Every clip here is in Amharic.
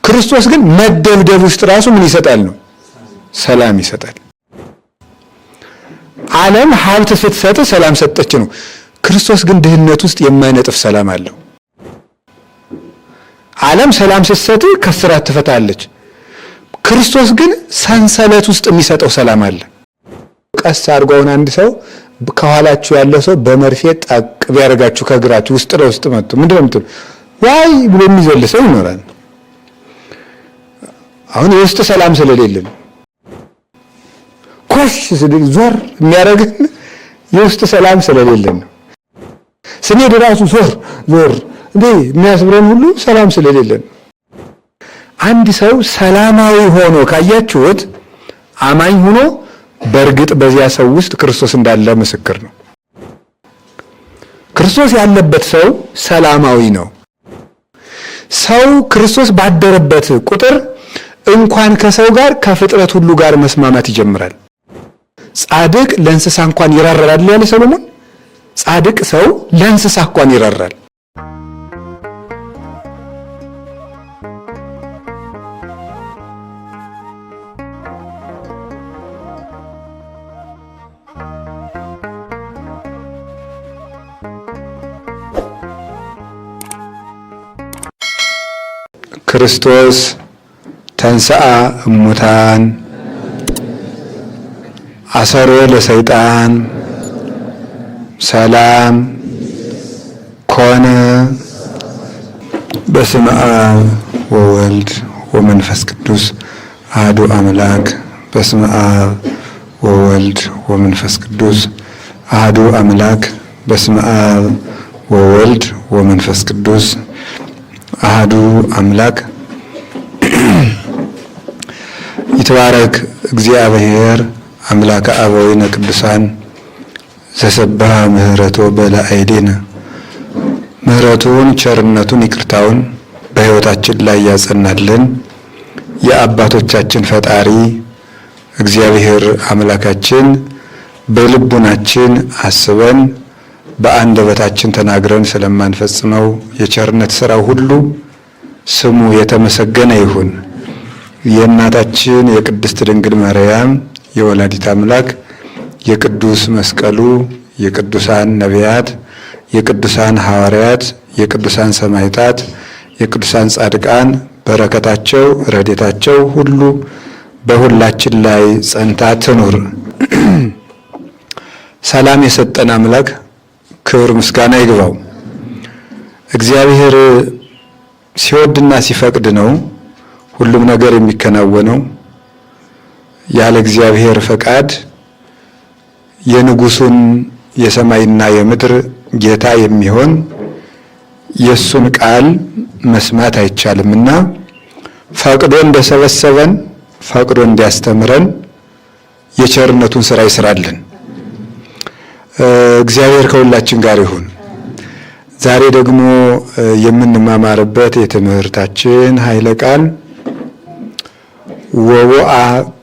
ክርስቶስ ግን መደብደብ ውስጥ ራሱ ምን ይሰጣል ነው? ሰላም ይሰጣል። ዓለም ሀብት ስትሰጥ ሰላም ሰጠች ነው። ክርስቶስ ግን ድህነት ውስጥ የማይነጥፍ ሰላም አለው። ዓለም ሰላም ስትሰጥ ከስራት ትፈታለች። ክርስቶስ ግን ሰንሰለት ውስጥ የሚሰጠው ሰላም አለ። ቀስ አድርጎውን አንድ ሰው ከኋላችሁ ያለው ሰው በመርፌ ጣቅ ቢያረጋችሁ ከግራችሁ ውስጥ ለውስጥ መጥቶ ምንድነው የምትሉ ዋይ ብሎ የሚዘል ሰው ይኖራል። አሁን የውስጥ ሰላም ስለሌለን ኮሽ ስለሌለ ዞር የሚያረግን የውስጥ ሰላም ስለሌለን ነው። ስንሄድ ራሱ ዞር እንዴ የሚያስብረን ሁሉ ሰላም ስለሌለን። አንድ ሰው ሰላማዊ ሆኖ ካያችሁት አማኝ ሆኖ በእርግጥ በዚያ ሰው ውስጥ ክርስቶስ እንዳለ ምስክር ነው። ክርስቶስ ያለበት ሰው ሰላማዊ ነው። ሰው ክርስቶስ ባደረበት ቁጥር እንኳን ከሰው ጋር ከፍጥረት ሁሉ ጋር መስማማት ይጀምራል። ጻድቅ ለእንስሳ እንኳን ይራራል ያለ ሰሎሞን። ጻድቅ ሰው ለእንስሳ እንኳን ይራራል። ክርስቶስ ተንሥአ እሙታን አሰሮ ለሰይጣን ሰላም ኮነ። በስመ አብ ወወልድ ወመንፈስ ቅዱስ አሐዱ አምላክ። በስመ አብ ወወልድ ወመንፈስ ቅዱስ አሐዱ አምላክ። በስመ አብ ወወልድ ወመንፈስ ቅዱስ አሐዱ አምላክ። ይትባረክ እግዚአብሔር አምላከ አበዊነ ቅዱሳን ዘሰብሐ ምህረቶ በላዕሌነ። ምህረቱን ቸርነቱን ይቅርታውን በሕይወታችን ላይ ያጸናልን የአባቶቻችን ፈጣሪ እግዚአብሔር አምላካችን በልቡናችን አስበን በአንደበታችን ተናግረን ስለማንፈጽመው የቸርነት ሥራው ሁሉ ስሙ የተመሰገነ ይሁን። የእናታችን የቅድስት ድንግል ማርያም የወላዲት አምላክ የቅዱስ መስቀሉ የቅዱሳን ነቢያት የቅዱሳን ሐዋርያት የቅዱሳን ሰማዕታት የቅዱሳን ጻድቃን በረከታቸው ረድኤታቸው ሁሉ በሁላችን ላይ ጸንታ ትኑር። ሰላም የሰጠን አምላክ ክብር ምስጋና ይግባው። እግዚአብሔር ሲወድና ሲፈቅድ ነው ሁሉም ነገር የሚከናወነው። ያለ እግዚአብሔር ፈቃድ የንጉሱን የሰማይና የምድር ጌታ የሚሆን የሱን ቃል መስማት አይቻልምና ፈቅዶ እንደሰበሰበን ፈቅዶ እንዲያስተምረን የቸርነቱን ሥራ ይስራልን። እግዚአብሔር ከሁላችን ጋር ይሁን። ዛሬ ደግሞ የምንማማርበት የትምህርታችን ኃይለ ቃል ወወአ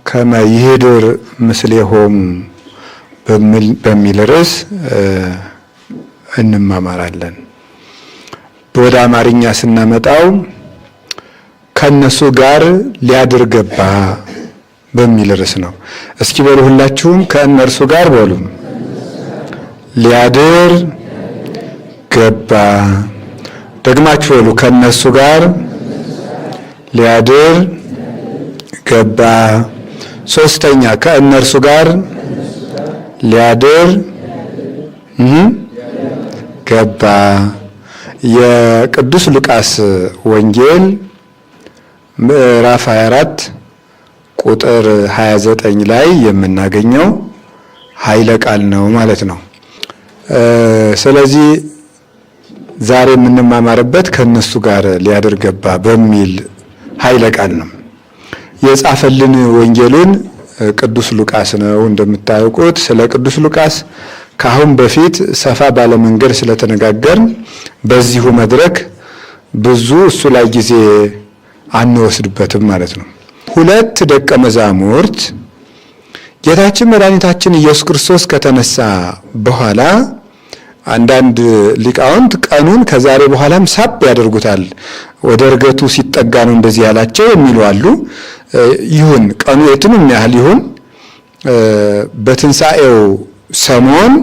ከመ ይህድር ምስሌሆሙ በሚል ርዕስ እንማማራለን። ወደ አማርኛ ስናመጣው ከነሱ ጋር ሊያድር ገባ በሚል ርዕስ ነው። እስኪ በሉ ሁላችሁም ከእነርሱ ጋር በሉ። ሊያድር ገባ። ደግማችሁ በሉ። ከነሱ ጋር ሊያድር ገባ። ሶስተኛ ከእነርሱ ጋር ሊያድር ገባ። የቅዱስ ሉቃስ ወንጌል ምዕራፍ 24 ቁጥር 29 ላይ የምናገኘው ኃይለ ቃል ነው ማለት ነው። ስለዚህ ዛሬ የምንማማርበት ከነሱ ጋር ሊያድር ገባ በሚል ኃይለ ቃል ነው። የጻፈልን ወንጌሉን ቅዱስ ሉቃስ ነው። እንደምታውቁት ስለ ቅዱስ ሉቃስ ከአሁን በፊት ሰፋ ባለ መንገድ ስለተነጋገርን በዚሁ መድረክ ብዙ እሱ ላይ ጊዜ አንወስድበትም ማለት ነው። ሁለት ደቀ መዛሙርት ጌታችን መድኃኒታችን ኢየሱስ ክርስቶስ ከተነሳ በኋላ አንዳንድ ሊቃውንት ቀኑን ከዛሬ በኋላም ሳብ ያደርጉታል። ወደ እርገቱ ሲጠጋ ነው እንደዚህ ያላቸው የሚሉ አሉ። ይሁን ቀኑ የቱንም ያህል ይሁን በትንሣኤው ሰሞን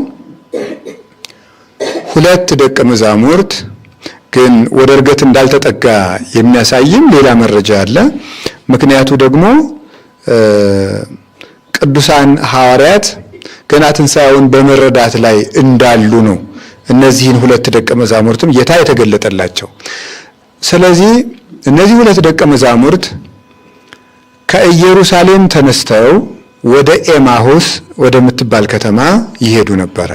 2 ደቀ መዛሙርት ግን ወደ እርገት እንዳልተጠጋ የሚያሳይም ሌላ መረጃ አለ። ምክንያቱ ደግሞ ቅዱሳን ሐዋርያት ገና ትንሣኤውን በመረዳት ላይ እንዳሉ ነው እነዚህን 2 ደቀ መዛሙርትም ጌታ የተገለጠላቸው። ስለዚህ እነዚህ 2 ደቀ መዛሙርት ከኢየሩሳሌም ተነስተው ወደ ኤማሁስ ወደምትባል ከተማ ይሄዱ ነበረ።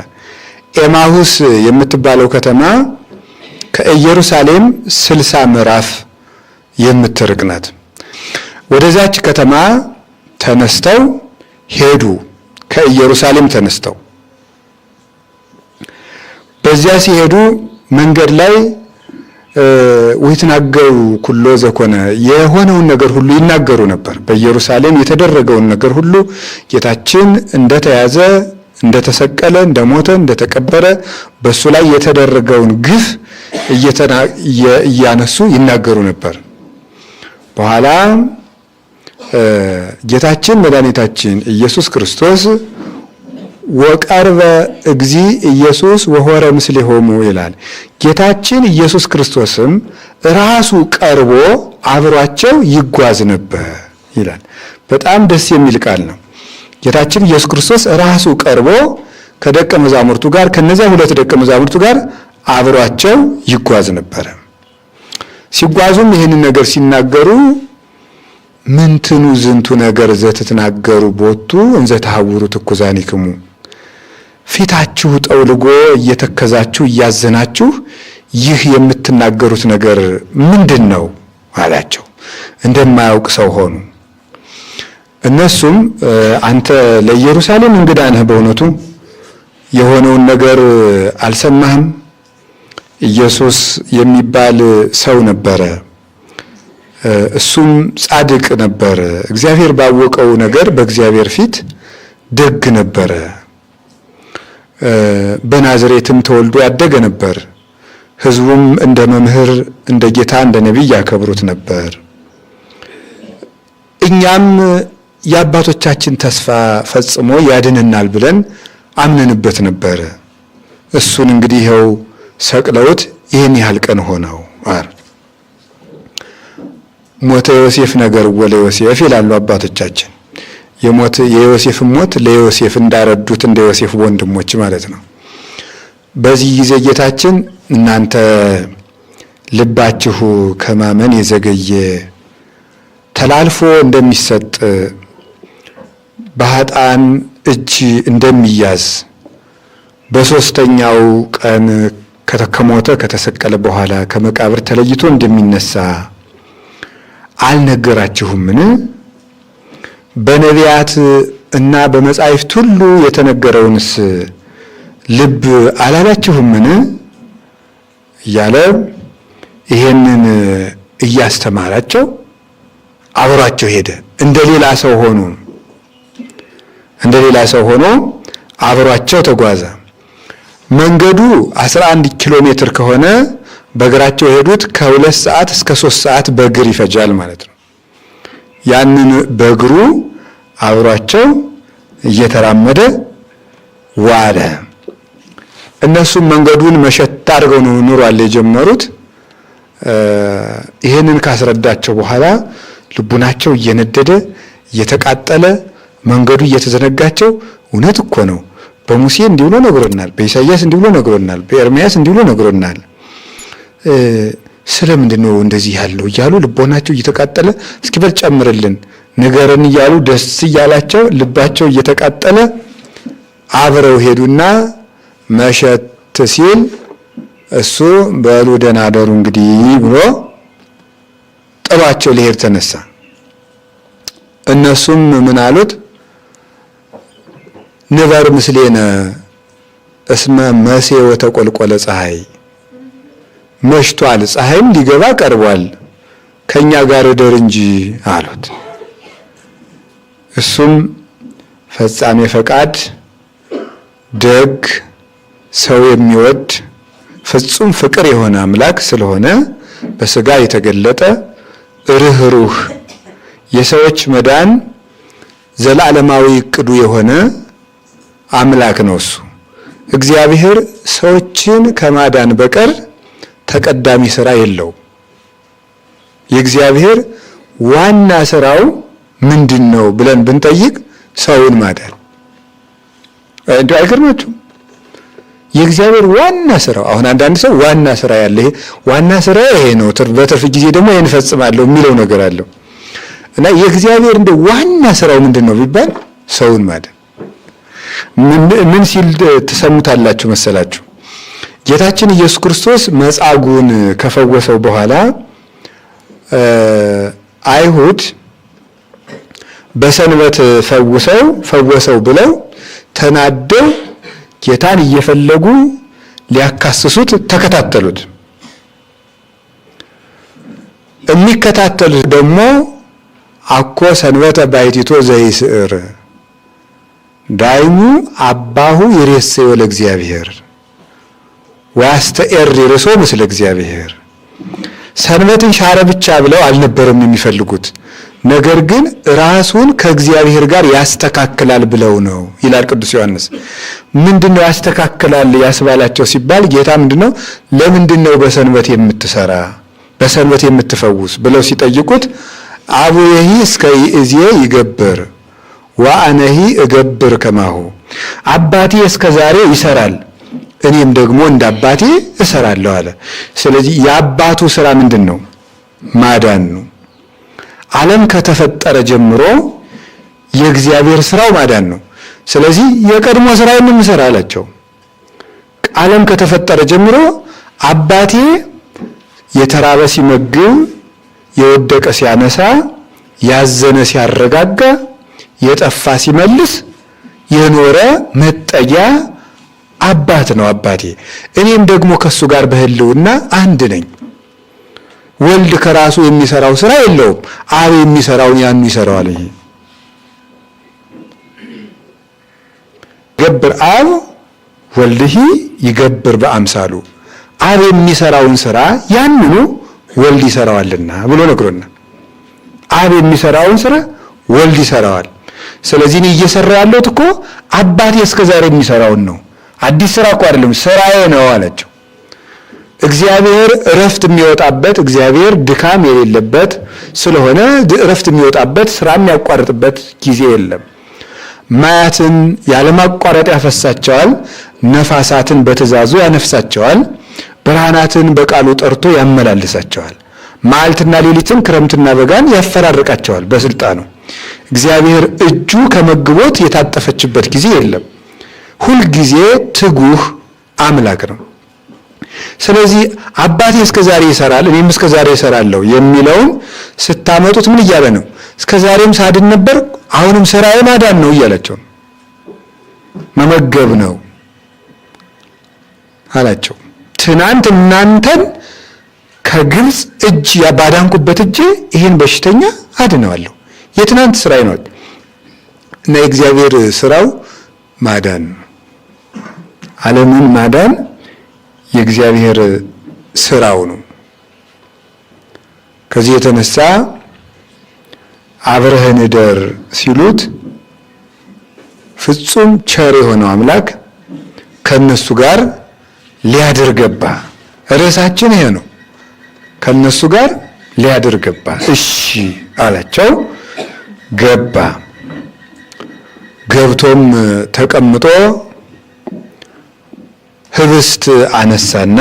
ኤማሁስ የምትባለው ከተማ ከኢየሩሳሌም 60 ምዕራፍ የምትርቅ ናት። ወደዛች ከተማ ተነስተው ሄዱ። ከኢየሩሳሌም ተነስተው በዚያ ሲሄዱ መንገድ ላይ ወይትናገሩ ኩሎ ዘኮነ የሆነውን ነገር ሁሉ ይናገሩ ነበር። በኢየሩሳሌም የተደረገውን ነገር ሁሉ ጌታችን እንደተያዘ፣ እንደተሰቀለ፣ እንደሞተ፣ እንደተቀበረ በሱ ላይ የተደረገውን ግፍ እያነሱ ይናገሩ ነበር። በኋላ ጌታችን መድኃኒታችን ኢየሱስ ክርስቶስ ወቀርበ እግዚ ኢየሱስ ወሆረ ምስሌሆሙ ይላል። ጌታችን ኢየሱስ ክርስቶስም ራሱ ቀርቦ አብሯቸው ይጓዝ ነበር ይላል። በጣም ደስ የሚል ቃል ነው። ጌታችን ኢየሱስ ክርስቶስ ራሱ ቀርቦ ከደቀ መዛሙርቱ ጋር ከነዚያ 2 ደቀ መዛሙርቱ ጋር አብሯቸው ይጓዝ ነበር። ሲጓዙም ይህንን ነገር ሲናገሩ ምንትኑ ዝንቱ ነገር ዘትትናገሩ ቦቱ እንዘ ተሐውሩ ትኩዛኒክሙ ፊታችሁ ጠውልጎ እየተከዛችሁ እያዘናችሁ ይህ የምትናገሩት ነገር ምንድን ነው አላቸው። እንደማያውቅ ሰው ሆኑ። እነሱም አንተ ለኢየሩሳሌም እንግዳ ነህ፣ በእውነቱ የሆነውን ነገር አልሰማህም? ኢየሱስ የሚባል ሰው ነበረ። እሱም ጻድቅ ነበረ። እግዚአብሔር ባወቀው ነገር በእግዚአብሔር ፊት ደግ ነበረ። በናዝሬትም ተወልዶ ያደገ ነበር። ሕዝቡም እንደ መምህር፣ እንደ ጌታ፣ እንደ ነቢይ ያከብሩት ነበር። እኛም የአባቶቻችን ተስፋ ፈጽሞ ያድነናል ብለን አምነንበት ነበረ። እሱን እንግዲህ ይኸው ሰቅለውት ይህን ያህል ቀን ሆነው አር ሞተ ዮሴፍ ነገር ወለ ዮሴፍ ይላሉ አባቶቻችን። የዮሴፍን ሞት ለዮሴፍ እንዳረዱት እንደ ዮሴፍ ወንድሞች ማለት ነው። በዚህ ጊዜ ጌታችን እናንተ ልባችሁ ከማመን የዘገየ ተላልፎ እንደሚሰጥ በኃጥአን እጅ እንደሚያዝ በሦስተኛው ቀን ከሞተ ከተሰቀለ በኋላ ከመቃብር ተለይቶ እንደሚነሳ አልነገራችሁምን? በነቢያት እና በመጻሕፍት ሁሉ የተነገረውንስ ልብ አላላችሁምን? እያለ ይሄንን እያስተማራቸው አብሯቸው ሄደ። እንደሌላ ሰው ሆኖ አብሯቸው ተጓዘ። መንገዱ 11 ኪሎ ሜትር ከሆነ በእግራቸው የሄዱት ከ2 ሰዓት እስከ 3 ሰዓት በእግር ይፈጃል ማለት ነው። ያንን በእግሩ አብሯቸው እየተራመደ ዋለ። እነሱም መንገዱን መሸት አድርገው ነው ኑሯል የጀመሩት። ይሄንን ካስረዳቸው በኋላ ልቡናቸው እየነደደ እየተቃጠለ መንገዱ እየተዘነጋቸው እውነት እኮ ነው፣ በሙሴ እንዲህ ብሎ ነግሮናል፣ በኢሳይያስ እንዲህ ብሎ ነግሮናል፣ በኤርምያስ እንዲህ ብሎ ነግሮናል፣ ስለምንድን ነው እንደዚህ ያለው እያሉ ልቦናቸው እየተቃጠለ እስኪ በል ጨምርልን ንገረን እያሉ ደስ እያላቸው ልባቸው እየተቃጠለ አብረው ሄዱና መሸት ሲል እሱ በሉ ደህና አደሩ እንግዲህ ብሎ ጥሏቸው ሊሄድ ተነሳ። እነሱም ምን አሉት? ንበር ምስሌነ እስመ መሴ ወተቆልቆለ ፀሐይ፣ መሽቷል፣ ፀሐይም ሊገባ ቀርቧል፣ ከኛ ጋር እደር እንጂ አሉት። እሱም ፈጻሜ ፈቃድ፣ ደግ፣ ሰው የሚወድ ፍጹም ፍቅር የሆነ አምላክ ስለሆነ በሥጋ የተገለጠ ርኅሩህ የሰዎች መዳን ዘላለማዊ ዕቅዱ የሆነ አምላክ ነው። እሱ እግዚአብሔር ሰዎችን ከማዳን በቀር ተቀዳሚ ሥራ የለውም። የእግዚአብሔር ዋና ሥራው ምንድን ነው ብለን ብንጠይቅ ሰውን ማዳን። እንደው አይገርማችሁም? የእግዚአብሔር ዋና ሥራው አሁን አንዳንድ ሰው ዋና ሥራ ያለ ይሄ ዋና ሥራ ይሄ ነው፣ በትርፍ ጊዜ ደግሞ ይሄን እፈጽማለሁ የሚለው ነገር አለው እና የእግዚአብሔር እንደ ዋና ሥራው ምንድን ነው ቢባል ሰውን ማዳን። ምን ሲል ትሰሙታላችሁ መሰላችሁ? ጌታችን ኢየሱስ ክርስቶስ መጻጉዕን ከፈወሰው በኋላ አይሁድ በሰንበት ፈወሰው ብለው ተናደው ጌታን እየፈለጉ ሊያካስሱት ተከታተሉት። የሚከታተሉት ደግሞ አኮ ሰንበተ ባሕቲቶ ዘይስዕር ዳይሙ አባሁ ይሬሰዮ ለእግዚአብሔር ወያስተኤሪ ርእሶ ምስለ እግዚአብሔር። ሰንበትን ሻረ ብቻ ብለው አልነበረም የሚፈልጉት፣ ነገር ግን ራሱን ከእግዚአብሔር ጋር ያስተካክላል ብለው ነው ይላል ቅዱስ ዮሐንስ። ምንድነው ያስተካክላል ያስባላቸው ሲባል ጌታ ምንድነው ለምንድነው በሰንበት የምትሰራ በሰንበት የምትፈውስ ብለው ሲጠይቁት አቡየሂ እስከ ይእዜ ይገብር ወአነሂ እገብር ከማሁ፣ አባቴ እስከ ዛሬ ይሰራል እኔም ደግሞ እንደ አባቴ እሰራለሁ አለ። ስለዚህ የአባቱ ስራ ምንድን ነው? ማዳን ነው። ዓለም ከተፈጠረ ጀምሮ የእግዚአብሔር ስራው ማዳን ነው። ስለዚህ የቀድሞ ስራውን እንሰራ አላቸው። ዓለም ከተፈጠረ ጀምሮ አባቴ የተራበ ሲመግብ፣ የወደቀ ሲያነሳ፣ ያዘነ ሲያረጋጋ፣ የጠፋ ሲመልስ የኖረ መጠጊያ አባት ነው አባቴ። እኔም ደግሞ ከሱ ጋር በህልውና አንድ ነኝ። ወልድ ከራሱ የሚሰራው ስራ የለውም፣ አብ የሚሰራውን ያኑ ይሰራዋል። ይሄ ገብር አብ ወልድሂ ይገብር በአምሳሉ፣ አብ የሚሰራውን ስራ ያንኑ ወልድ ይሰራዋልና ብሎ ነግሮና፣ አብ የሚሰራውን ስራ ወልድ ይሰራዋል። ስለዚህ እኔ እየሰራ ያለሁት እኮ አባቴ እስከዛሬ የሚሰራውን ነው። አዲስ ስራ እኮ አይደለም፣ ስራዬ ነው አላቸው። እግዚአብሔር እረፍት የሚወጣበት እግዚአብሔር ድካም የሌለበት ስለሆነ እረፍት የሚወጣበት ስራ የሚያቋርጥበት ጊዜ የለም። ማያትን ያለማቋረጥ ያፈሳቸዋል፣ ነፋሳትን በትእዛዙ ያነፍሳቸዋል፣ ብርሃናትን በቃሉ ጠርቶ ያመላልሳቸዋል፣ መዓልትና ሌሊትን ክረምትና በጋን ያፈራርቃቸዋል በስልጣኑ። እግዚአብሔር እጁ ከመግቦት የታጠፈችበት ጊዜ የለም። ሁልጊዜ ትጉህ አምላክ ነው። ስለዚህ አባቴ እስከዛሬ ይሰራል እኔም እስከዛሬ እሰራለሁ የሚለውን ስታመጡት ምን እያለ ነው? እስከዛሬም ሳድን ነበር፣ አሁንም ስራዬ ማዳን ነው እያላቸው መመገብ ነው አላቸው። ትናንት እናንተን ከግብፅ እጅ ባዳንኩበት እጅ ይህን በሽተኛ አድነዋለሁ። የትናንት ስራዬ ነው እና የእግዚአብሔር ስራው ማዳን፣ ዓለምን ማዳን የእግዚአብሔር ስራው ነው። ከዚህ የተነሳ አብረህን እደር ሲሉት ፍጹም ቸር የሆነው አምላክ ከነሱ ጋር ሊያድር ገባ። ርዕሳችን ይሄ ነው። ከነሱ ጋር ሊያድር ገባ። እሺ አላቸው፣ ገባ። ገብቶም ተቀምጦ ህብስት አነሳና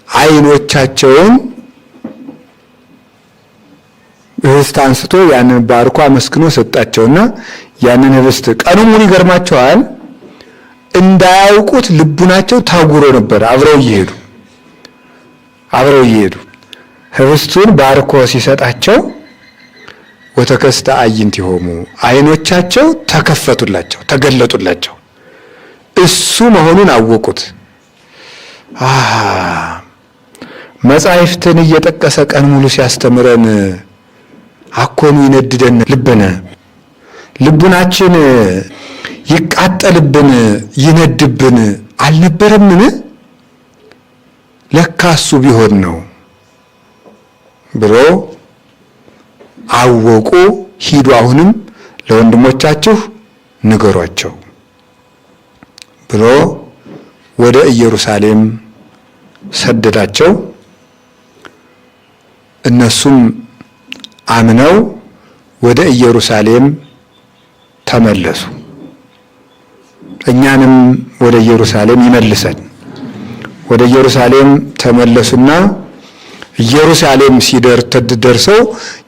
አይኖቻቸውን ህብስት አንስቶ ያንን ባርኮ አመስግኖ ሰጣቸውና ያንን ህብስት ቀኑ ሙሉ ይገርማቸዋል፣ እንዳያውቁት ልቡናቸው ታጉሮ ነበር። አብረው እየሄዱ ህብስቱን ባርኮ ሲሰጣቸው ወተከስተ አዕይንቲሆሙ አይኖቻቸው ተከፈቱላቸው፣ ተገለጡላቸው። እሱ መሆኑን አወቁት። መጻሕፍትን እየጠቀሰ ቀን ሙሉ ሲያስተምረን አኮኑ ይነድደን ልብነ፣ ልቡናችን ይቃጠልብን ይነድብን አልነበረምን? ለካሱ ቢሆን ነው ብሎ አወቁ። ሂዱ አሁንም ለወንድሞቻችሁ ንገሯቸው ብሎ ወደ ኢየሩሳሌም ሰደዳቸው። እነሱም አምነው ወደ ኢየሩሳሌም ተመለሱ። እኛንም ወደ ኢየሩሳሌም ይመልሰን። ወደ ኢየሩሳሌም ተመለሱና ኢየሩሳሌም ደርሰው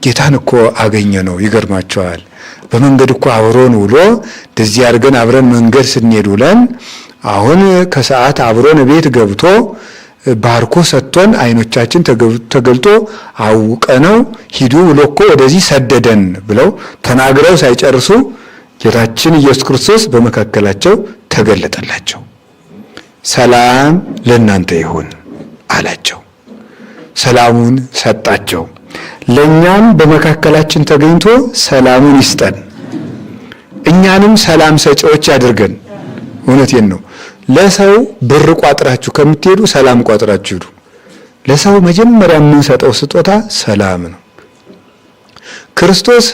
ጌታን እኮ አገኘ ነው። ይገርማቸዋል። በመንገድ እኮ አብሮን ውሎ እንደዚህ አድርገን አብረን መንገድ ስንሄድ ውለን አሁን ከሰዓት አብሮን ቤት ገብቶ ባርኮ ሰጥቶን አይኖቻችን ተገልጦ አውቀነው ሂዱ ብሎ እኮ ወደዚህ ሰደደን ብለው ተናግረው ሳይጨርሱ ጌታችን ኢየሱስ ክርስቶስ በመካከላቸው ተገለጠላቸው። ሰላም ለእናንተ ይሁን አላቸው። ሰላሙን ሰጣቸው። ለእኛም በመካከላችን ተገኝቶ ሰላሙን ይስጠን፣ እኛንም ሰላም ሰጪዎች ያድርገን። እውነቴን ነው። ለሰው ብር ቋጥራችሁ ከምትሄዱ ሰላም ቋጥራችሁ ሂዱ። ለሰው መጀመሪያ የምንሰጠው ስጦታ ሰላም ነው። ክርስቶስ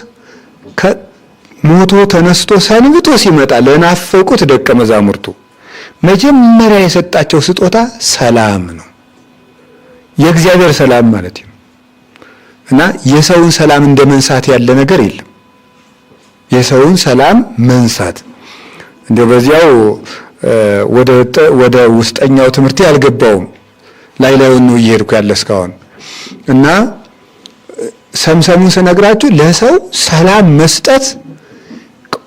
ሞቶ ተነስቶ ሰንብቶ ሲመጣ ለናፈቁት ደቀ መዛሙርቱ መጀመሪያ የሰጣቸው ስጦታ ሰላም ነው። የእግዚአብሔር ሰላም ማለት ነው። እና የሰውን ሰላም እንደ መንሳት ያለ ነገር የለም። የሰውን ሰላም መንሳት እንደው በዚያው ወደ ውስጠኛው ትምህርት ያልገባውም ላይላዩን ነው እየሄድኩ ያለ እስካሁን። እና ሰምሰሙን ስነግራችሁ ለሰው ሰላም መስጠት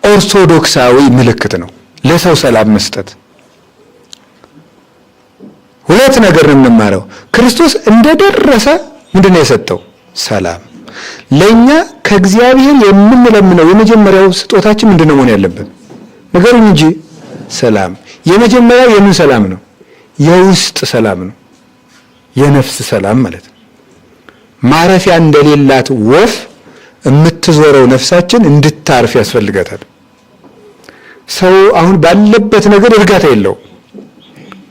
ኦርቶዶክሳዊ ምልክት ነው። ለሰው ሰላም መስጠት ሁለት ነገር ነው የምንማረው። ክርስቶስ እንደደረሰ ምንድነው የሰጠው? ሰላም። ለኛ ከእግዚአብሔር የምንለምነው የመጀመሪያው ስጦታችን ምንድነው መሆን ያለበት? ነገሩን እንጂ ሰላም። የመጀመሪያው የምን ሰላም ነው? የውስጥ ሰላም ነው። የነፍስ ሰላም ማለት ነው። ማረፊያ እንደሌላት ወፍ የምትዞረው ነፍሳችን እንድታርፍ ያስፈልጋታል። ሰው አሁን ባለበት ነገር እርጋታ የለውም።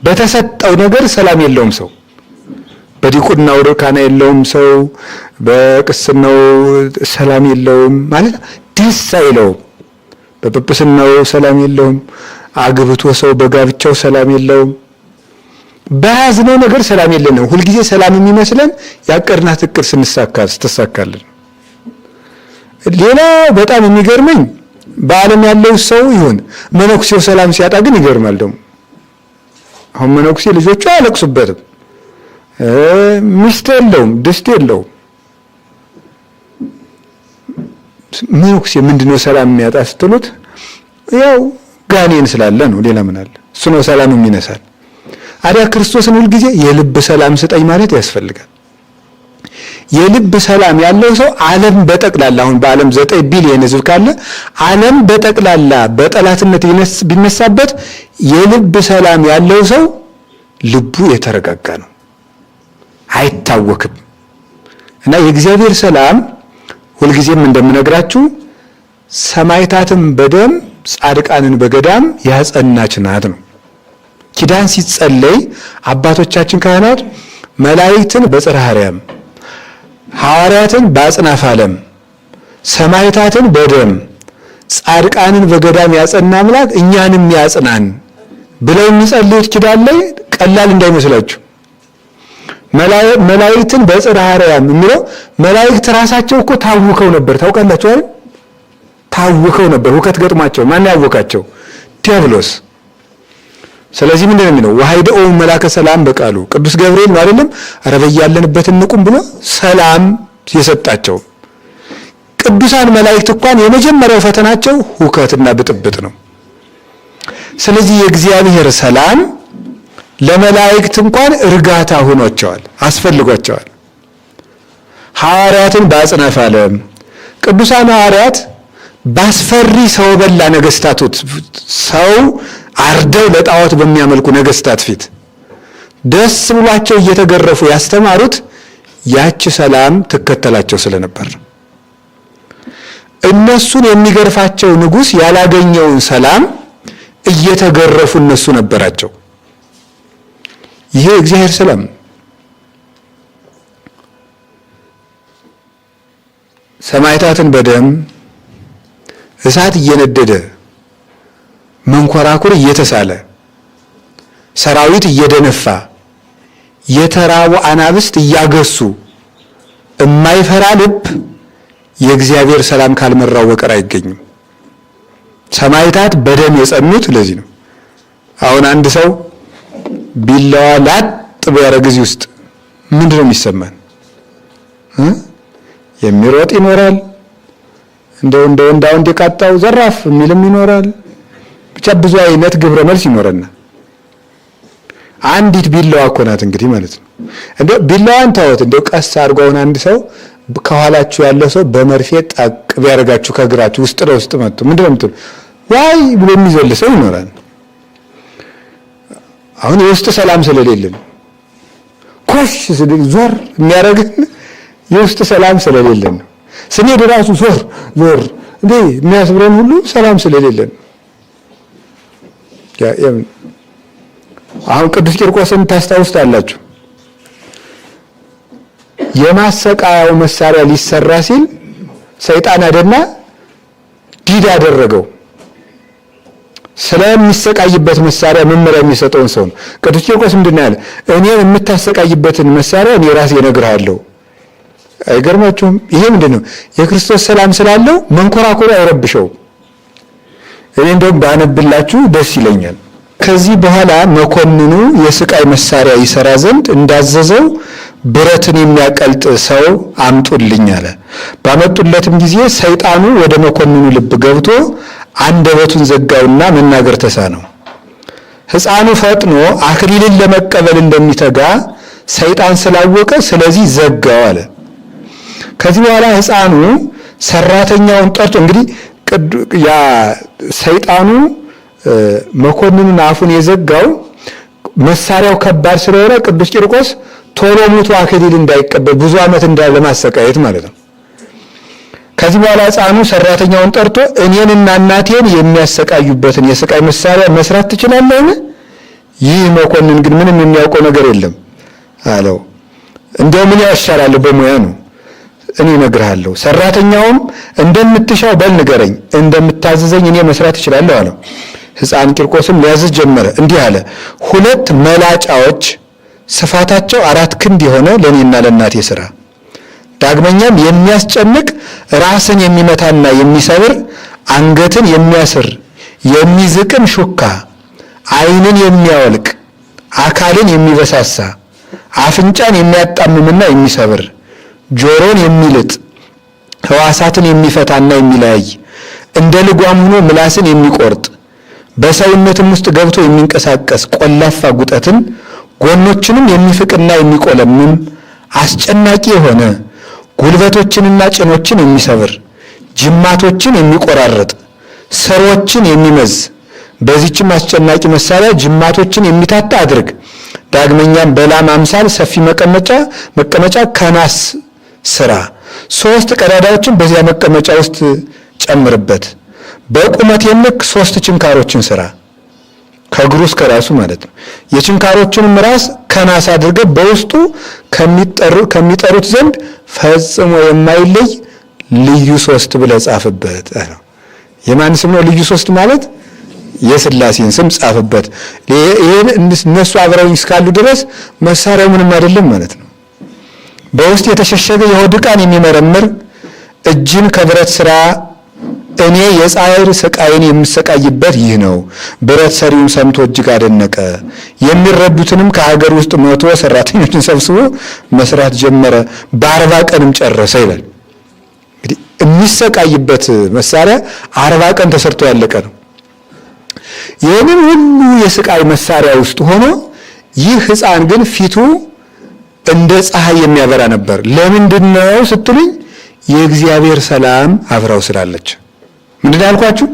በተሰጠው ነገር ሰላም የለውም። ሰው በዲቁናው እርካታ የለውም። ሰው በቅስናው ሰላም የለውም ማለት ደስ አይለውም። በጵጵስናው ሰላም የለውም። አግብቶ ሰው በጋብቻው ሰላም የለውም። በያዝነው ነገር ሰላም የለንም። ሁልጊዜ ሰላም የሚመስለን ያቀድናት እቅድ ስትሳካልን። ሌላ በጣም የሚገርመኝ በዓለም ያለው ሰው ይሁን መነኩሴው ሰላም ሲያጣ ግን ይገርማል። ደግሞ አሁን መነኩሴ ልጆቹ አያለቅሱበትም፣ ሚስት የለውም፣ ድስት የለውም። መነኩሴ ምንድነው ሰላም የሚያጣ ስትሉት ያው ጋኔን ስላለ ነው። ሌላ ምን አለ? እሱ ነው ሰላም የሚነሳል። አዲያ ክርስቶስን ሁልጊዜ የልብ ሰላም ስጠኝ ማለት ያስፈልጋል። የልብ ሰላም ያለው ሰው ዓለም በጠቅላላ አሁን በዓለም 9 ቢሊዮን ሕዝብ ካለ ዓለም በጠቅላላ በጠላትነት ቢነሳበት የልብ ሰላም ያለው ሰው ልቡ የተረጋጋ ነው፣ አይታወክም። እና የእግዚአብሔር ሰላም ሁልጊዜም እንደምነግራችሁ ሰማዕታትን በደም ጻድቃንን በገዳም ያጸናች ናት ነው። ኪዳን ሲጸለይ አባቶቻችን ካህናት መላእክትን በጽርሐ አርያም፣ ሐዋርያትን በአጽናፈ ዓለም፣ ሰማዕታትን በደም ጻድቃንን በገዳም ያጸና አምላክ እኛንም ያጽናን ብለው የሚጸልዩት ኪዳን ላይ ቀላል እንዳይመስላችሁ። መላእክትን በጽርሐ አርያም የሚለው መላእክት ራሳቸው እኮ ታውከው ነበር። ታውቃላችሁ አይደል? ታውከው ነበር። ሁከት ገጥሟቸው። ማን ያወካቸው? ዲያብሎስ። ስለዚህ ምንድነው የሚለው? ወሃይደኦ መላከ ሰላም በቃሉ ቅዱስ ገብርኤል ነው አይደለም? ኧረ በያለንበት እንቁም ብሎ ሰላም የሰጣቸው። ቅዱሳን መላእክት እንኳን የመጀመሪያው ፈተናቸው ሁከትና ብጥብጥ ነው። ስለዚህ የእግዚአብሔር ሰላም ለመላእክት እንኳን እርጋታ ሆኗቸዋል፣ አስፈልጓቸዋል። ሐዋርያትን በአጽናፈ ዓለም ቅዱሳን ሐዋርያት ባስፈሪ ሰው በላ ነገስታቱት ሰው አርደው ለጣዖት በሚያመልኩ ነገስታት ፊት ደስ ብሏቸው እየተገረፉ ያስተማሩት ያቺ ሰላም ትከተላቸው ስለነበር። እነሱን የሚገርፋቸው ንጉስ ያላገኘውን ሰላም እየተገረፉ እነሱ ነበራቸው። ይሄ እግዚአብሔር ሰላም። ሰማዕታትን በደም እሳት እየነደደ መንኮራኩር እየተሳለ ሰራዊት እየደነፋ የተራቡ አናብስት እያገሱ የማይፈራ ልብ የእግዚአብሔር ሰላም ካልመራው በቀር አይገኝም። ሰማዕታት በደም የጸኑት ለዚህ ነው። አሁን አንድ ሰው ቢላዋ ላጥ ቢያደርግ እዚህ ውስጥ ምንድነው የሚሰማን? የሚሮጥ ይኖራል፣ እንደ ወንድ የቃጣው ዘራፍ የሚልም ይኖራል። ብቻ ብዙ አይነት ግብረ መልስ ይኖረናል። አንዲት ቢላዋ እኮ ናት እንግዲህ ማለት ነው። እንደው ቢላዋን ታወት እንደው ቀስ አድርጎውን አንድ ሰው ከኋላችሁ ያለው ሰው በመርፌ ጣቅ ቢያደርጋችሁ ከግራችሁ ውስጥ ለውስጥ መጥቶ ምንድነው የምትሉ ዋይ ብሎ የሚዘል ሰው ይኖራል። አሁን የውስጥ ሰላም ስለሌለን ኮሽ ዞር የሚያደርግን የውስጥ ሰላም ስለሌለን ነው። ስንሄድ ራሱ ዞር እንዴ የሚያስብረን ሁሉ ሰላም ስለሌለን። አሁን ቅዱስ ቂርቆስን ታስታውሱታላችሁ። የማሰቃያው መሳሪያ ሊሰራ ሲል ሰይጣን አደና ዲዳ አደረገው። ስለሚሰቃይበት መሳሪያ መመሪያ የሚሰጠውን ሰው ነው። ቅዱስ ቂርቆስ ምንድነው ያለ? እኔ የምታሰቃይበትን መሳሪያ እኔ ራሴ እነግርሃለሁ። አይገርማችሁም? ይሄ ምንድነው? የክርስቶስ ሰላም ስላለው መንኮራኮር አይረብሸው። እኔ እንደውም ባነብላችሁ ደስ ይለኛል። ከዚህ በኋላ መኮንኑ የስቃይ መሳሪያ ይሰራ ዘንድ እንዳዘዘው ብረትን የሚያቀልጥ ሰው አምጡልኝ አለ። ባመጡለትም ጊዜ ሰይጣኑ ወደ መኮንኑ ልብ ገብቶ አንደበቱን ዘጋውና መናገር ተሳነው። ሕፃኑ ፈጥኖ አክሊልን ለመቀበል እንደሚተጋ ሰይጣን ስላወቀ ስለዚህ ዘጋው አለ። ከዚህ በኋላ ሕፃኑ ሰራተኛውን ጠርቶ እንግዲህ ያ ሰይጣኑ መኮንኑን አፉን የዘጋው መሳሪያው ከባድ ስለሆነ ቅዱስ ቂርቆስ ቶሎ ሙቶ አክሊል እንዳይቀበል ብዙ ዓመት ለማሰቃየት ማለት ነው። ከዚህ በኋላ ሕፃኑ ሰራተኛውን ጠርቶ እኔንና እናቴን የሚያሰቃዩበትን የስቃይ መሳሪያ መስራት ትችላለህ? ይህ መኮንን ግን ምንም የሚያውቀው ነገር የለም አለው። እንደው ምን ያሻራል በሙያ ነው፣ እኔ እነግርሃለሁ። ሰራተኛውም እንደምትሻው በል ንገረኝ፣ እንደምታዘዘኝ እኔ መስራት እችላለሁ አለው። ሕፃን ቂርቆስም ሊያዝዝ ጀመረ። እንዲህ አለ፣ 2 መላጫዎች ስፋታቸው 4 ክንድ የሆነ ለእኔና ለእናቴ ስራ። ዳግመኛም የሚያስጨንቅ ራስን የሚመታና የሚሰብር አንገትን የሚያስር የሚዝቅም ሹካ፣ ዓይንን የሚያወልቅ አካልን የሚበሳሳ አፍንጫን የሚያጣምምና የሚሰብር ጆሮን የሚልጥ ሕዋሳትን የሚፈታና የሚለያይ እንደ ልጓም ሆኖ ምላስን የሚቆርጥ በሰውነትም ውስጥ ገብቶ የሚንቀሳቀስ ቆላፋ ጉጠትን ጎኖችንም የሚፍቅና የሚቆለምም አስጨናቂ የሆነ ጉልበቶችንና ጭኖችን የሚሰብር ጅማቶችን የሚቆራረጥ ስሮችን የሚመዝ በዚህችም አስጨናቂ መሳሪያ ጅማቶችን የሚታታ አድርግ። ዳግመኛም በላም አምሳል ሰፊ መቀመጫ ከናስ ስራ 3 ቀዳዳዎችን በዚያ መቀመጫ ውስጥ ጨምርበት። በቁመት ልክ 3 ችንካሮችን ስራ፣ ከእግሩ እስከ ራሱ ማለት ነው። የችንካሮቹንም ራስ ከናስ አድርገህ በውስጡ ከሚጠሩት ዘንድ ፈጽሞ የማይለይ ልዩ 3 ብለህ ጻፍበት አለው። የማን ስም ነው ልዩ 3 ማለት? የሥላሴን ስም ጻፍበት። ይሄን እነሱ አብረውኝ እስካሉ ድረስ መሳሪያው ምንም አይደለም ማለት ነው። በውስጥ የተሸሸገ የሆድ ዕቃን የሚመረምር እጅን ከብረት ስራ እኔ የጻዕር ስቃይን የምሰቃይበት ይህ ነው። ብረት ሰሪውን ሰምቶ እጅግ አደነቀ። የሚረዱትንም ከሀገር ውስጥ 100 ሰራተኞችን ሰብስቦ መስራት ጀመረ። በ40 ቀንም ጨረሰ ይላል። እንግዲህ የሚሰቃይበት መሳሪያ 40 ቀን ተሰርቶ ያለቀ ነው። ይህንን ሁሉ የስቃይ መሳሪያ ውስጥ ሆኖ ይህ ሕፃን ግን ፊቱ እንደ ፀሐይ የሚያበራ ነበር። ለምንድነው ስትሉኝ የእግዚአብሔር ሰላም አብራው ስላለች። ምንድን ያልኳችሁ?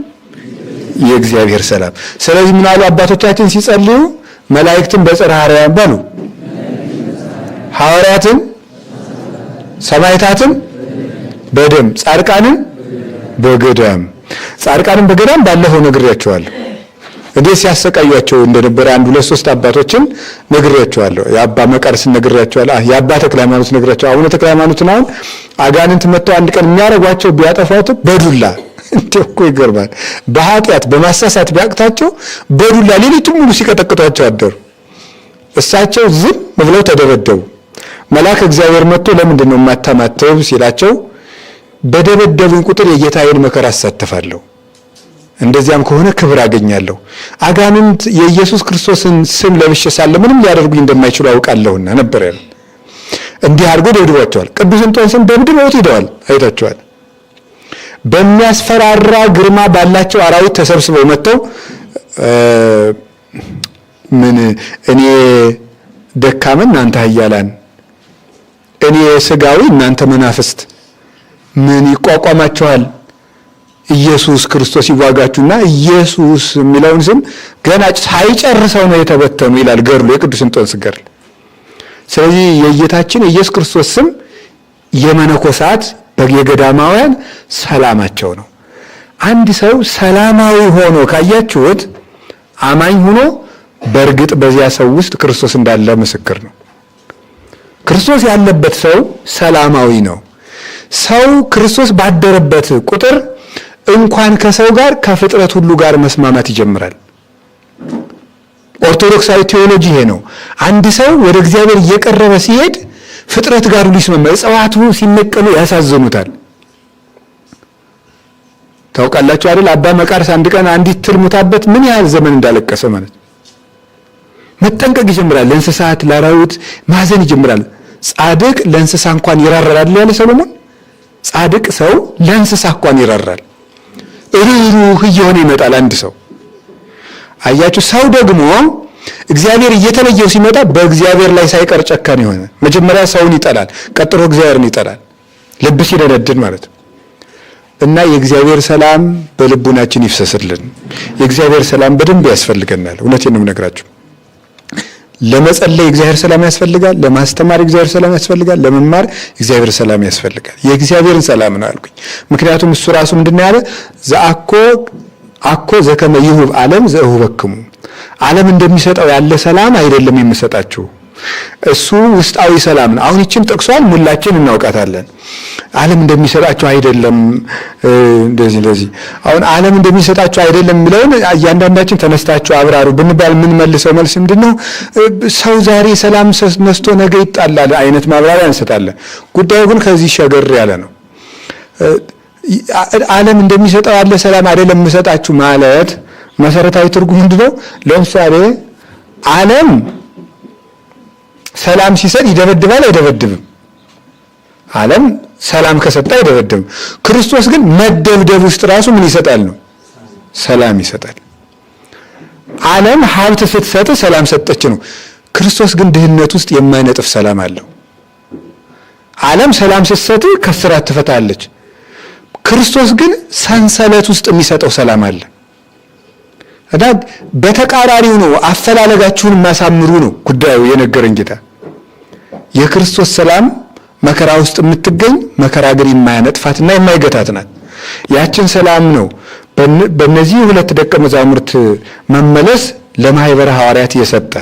የእግዚአብሔር ሰላም። ስለዚህ ምን አሉ አባቶቻችን ሲጸልዩ? መላእክትን በጽርሐ አርያም በሉ፣ ሐዋርያትን ሰማዕታትን በደም ጻድቃንን በገዳም። ጻድቃንን በገዳም ባለፈው ነግሬያቸዋለሁ። እንዴት ሲያሰቃዩአቸው እንደነበረ አንድ ሁለት ሶስት አባቶችን ነግሬያቸዋለሁ። የአባ መቃርስን ነግሬያቸዋለሁ። የአባ ተክለ ሃይማኖት ነግሬያቸዋለሁ። አቡነ ተክለ ሃይማኖትን አሁን አጋንንት መጥተው አንድ ቀን የሚያረጓቸው ቢያጠፋቱ በዱላ እንዴት እኮ ይገርማል። በኃጢአት በማሳሳት ቢያቅታቸው በዱላ ሌሊቱን ሙሉ ሲቀጠቅጧቸው አደሩ። እሳቸው ዝም ብለው ተደበደቡ። መልአክ እግዚአብሔር መጥቶ ለምንድን ነው የማታማተብ ሲላቸው በደበደቡኝ ቁጥር የጌታዬን መከራ አሳተፋለሁ፣ እንደዚያም ከሆነ ክብር አገኛለሁ። አጋንንት የኢየሱስ ክርስቶስን ስም ለብሼ ሳለ ምንም ሊያደርጉኝ እንደማይችሉ አውቃለሁና ነበር ያለ። እንዲህ አድርጎ ደብድቧቸዋል። ቅዱስ እንጦንስን ደብድበውት ሄደዋል። አይታቸዋል። በሚያስፈራራ ግርማ ባላቸው አራዊት ተሰብስበው መጥተው ምን እኔ ደካማ እናንተ ኃያላን፣ እኔ ስጋዊ እናንተ መናፍስት ምን ይቋቋማቸዋል? ኢየሱስ ክርስቶስ ይዋጋችሁና ኢየሱስ የሚለውን ስም ገና ሳይጨርሰው ነው የተበተኑ ይላል ገድሉ፣ የቅዱስ እንጦንስ ገድል። ስለዚህ የጌታችን የኢየሱስ ክርስቶስ ስም የመነኮሳት የገዳማውያን ሰላማቸው ነው። አንድ ሰው ሰላማዊ ሆኖ ካያችሁት አማኝ ሆኖ በእርግጥ በዚያ ሰው ውስጥ ክርስቶስ እንዳለ ምስክር ነው። ክርስቶስ ያለበት ሰው ሰላማዊ ነው። ሰው ክርስቶስ ባደረበት ቁጥር እንኳን ከሰው ጋር ከፍጥረት ሁሉ ጋር መስማማት ይጀምራል። ኦርቶዶክሳዊ ቴዎሎጂ ይሄ ነው። አንድ ሰው ወደ እግዚአብሔር እየቀረበ ሲሄድ ፍጥረት ጋር ሁሉ ይስማማል። እጽዋቱ ሲነቀሉ ያሳዝኑታል። ታውቃላችሁ አይደል? አባ መቃርስ አንድ ቀን አንዲት ትል ሙታበት ምን ያህል ዘመን እንዳለቀሰ ማለት ነው። መጠንቀቅ ይጀምራል። ለእንስሳት ለአራዊት ማዘን ይጀምራል። ጻድቅ ለእንስሳ እንኳን ይራራል ያለ ሰሎሞን። ጻድቅ ሰው ለእንስሳ እንኳን ይራራል። ሩህሩህ እየሆነ ይመጣል አንድ ሰው። አያችሁ፣ ሰው ደግሞ እግዚአብሔር እየተለየው ሲመጣ በእግዚአብሔር ላይ ሳይቀር ጨካኝ ይሆነ። መጀመሪያ ሰውን ይጠላል፣ ቀጥሎ እግዚአብሔርን ይጠላል። ልብ ሲደነድን ማለት ነው። እና የእግዚአብሔር ሰላም በልቡናችን ይፍሰስልን። የእግዚአብሔር ሰላም በደንብ ያስፈልገናል። እውነቴን ነው የምነግራችሁ። ለመጸለይ እግዚአብሔር ሰላም ያስፈልጋል። ለማስተማር እግዚአብሔር ሰላም ያስፈልጋል። ለመማር እግዚአብሔር ሰላም ያስፈልጋል። የእግዚአብሔርን ሰላም ነው አልኩኝ። ምክንያቱም እሱ ራሱ ምንድነው ያለ? አኮ ዘከመ ይሁብ ዓለም ዘእሁበክሙ፣ ዓለም እንደሚሰጠው ያለ ሰላም አይደለም የምሰጣችሁ። እሱ ውስጣዊ ሰላም ነው። አሁን ይችን ጠቅሷል፣ ሙላችን እናውቃታለን። ዓለም እንደሚሰጣችሁ አይደለም እንደዚህ አሁን ዓለም እንደሚሰጣችሁ አይደለም የሚለውን እያንዳንዳችን ተነስታችሁ አብራሩ ብንባል ምን መልሰው መልስ ምንድነው? ሰው ዛሬ ሰላም ነስቶ ነገ ይጣላል አይነት ማብራሪያ እንሰጣለን። ጉዳዩ ግን ከዚህ ሸገር ያለ ነው። ዓለም እንደሚሰጠው ያለ ሰላም አይደለም የምሰጣችሁ ማለት መሰረታዊ ትርጉም ምንድነው? ለምሳሌ ዓለም ሰላም ሲሰጥ ይደበድባል አይደበድብም? ዓለም ሰላም ከሰጠ አይደበድብም። ክርስቶስ ግን መደብደብ ውስጥ ራሱ ምን ይሰጣል ነው? ሰላም ይሰጣል። ዓለም ሀብት ስትሰጥ ሰላም ሰጠች ነው። ክርስቶስ ግን ድህነት ውስጥ የማይነጥፍ ሰላም አለው። ዓለም ሰላም ስትሰጥ ከስራት ትፈታለች። ክርስቶስ ግን ሰንሰለት ውስጥ የሚሰጠው ሰላም አለ። እና በተቃራሪው ነው። አፈላለጋችሁን ማሳምሩ ነው ጉዳዩ የነገረን ጌታ። የክርስቶስ ሰላም መከራ ውስጥ የምትገኝ መከራ ግን የማያነጥፋትና የማይገታት ናት። ያችን ሰላም ነው በእነዚህ ሁለት ደቀ መዛሙርት መመለስ ለማህበረ ሐዋርያት የሰጠ።